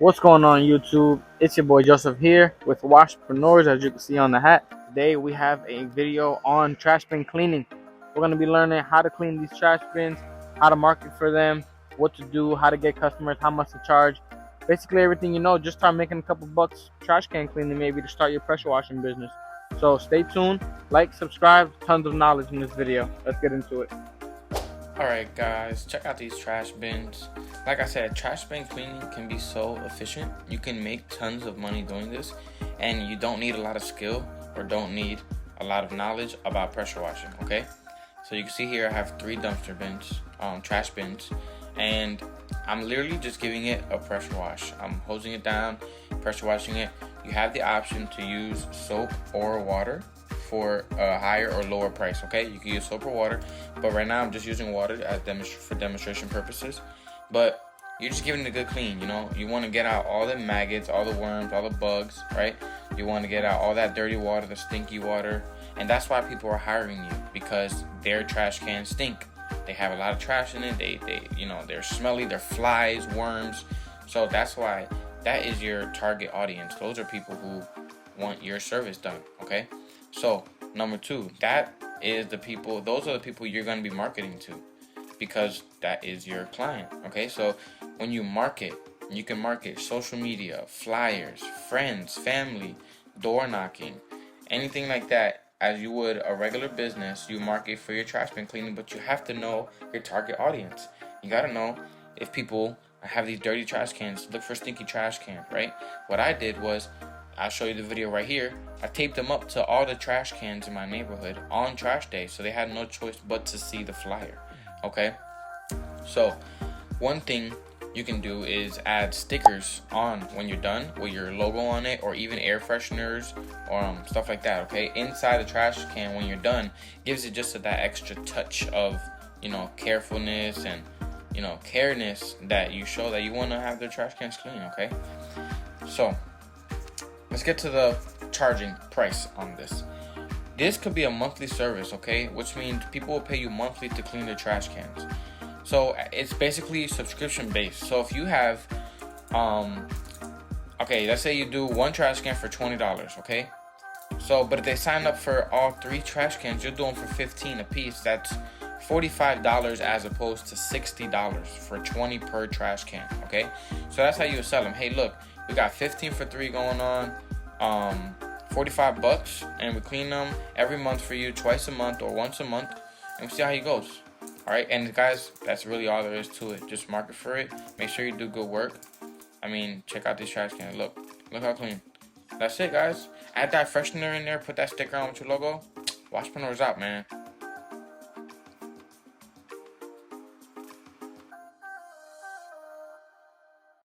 What's going on YouTube? It's your boy Joseph here with Washpreneurs, as you can see on the hat. Today we have a video on trash bin cleaning. We're going to be learning how to clean these trash bins, how to market for them, what to do, how to get customers, how much to charge. Basically everything you know. Just start making a couple bucks trash can cleaning maybe to start your pressure washing business. So stay tuned, like, subscribe, tons of knowledge in this video. Let's get into it. Alright guys, check out these trash bins. Like I said, trash bin cleaning can be so efficient. You can make tons of money doing this, and you don't need a lot of skill or don't need a lot of knowledge about pressure washing, okay? So you can see here I have 3 dumpster bins, trash bins, and I'm literally just giving it a pressure wash. I'm hosing it down, pressure washing it. You have the option to use soap or water for a higher or lower price, okay? You can use soap or water, but right now I'm just using water as for demonstration purposes. But you're just giving it a good clean, you know? You want to get out all the maggots, all the worms, all the bugs, right? You want to get out all that dirty water, the stinky water, and that's why people are hiring you, because their trash cans stink. They have a lot of trash in it. They're smelly, they're flies, worms. So that's why that is your target audience. Those are people who want your service done, okay? So number 2, those are the people you're going to be marketing to, because that is your client, okay? So when you market, you can market social media, flyers, friends, family, door knocking, anything like that. As you would a regular business, you market for your trash bin cleaning, but you have to know your target audience. You got to know if people have these dirty trash cans, look for stinky trash cans, right? What I did was, I'll show you the video right here. I taped them up to all the trash cans in my neighborhood on trash day, so they had no choice but to see the flyer, okay? So one thing you can do is add stickers on when you're done with your logo on it, or even air fresheners or stuff like that, okay? Inside the trash can when you're done, gives it just that extra touch of, carefulness and, careness that you show that you want to have the trash cans clean, okay? So let's get to the charging price on this. This could be a monthly service, okay? Which means people will pay you monthly to clean their trash cans. So it's basically subscription based. So if you have, let's say you do 1 trash can for $20, okay? So, but if they sign up for all 3 trash cans, you're doing for $15 a piece. That's $45 as opposed to $60 for 20 per trash can, okay? So that's how you would sell them. Hey, look, we got 15 for 3 going on, $45, and we clean them every month for you, twice a month or once a month, and we see how it goes. All right, and guys, that's really all there is to it. Just market for it. Make sure you do good work. I mean, check out these trash cans. Look how clean. That's it, guys. Add that freshener in there. Put that sticker on with your logo. Washpreneurs out, man.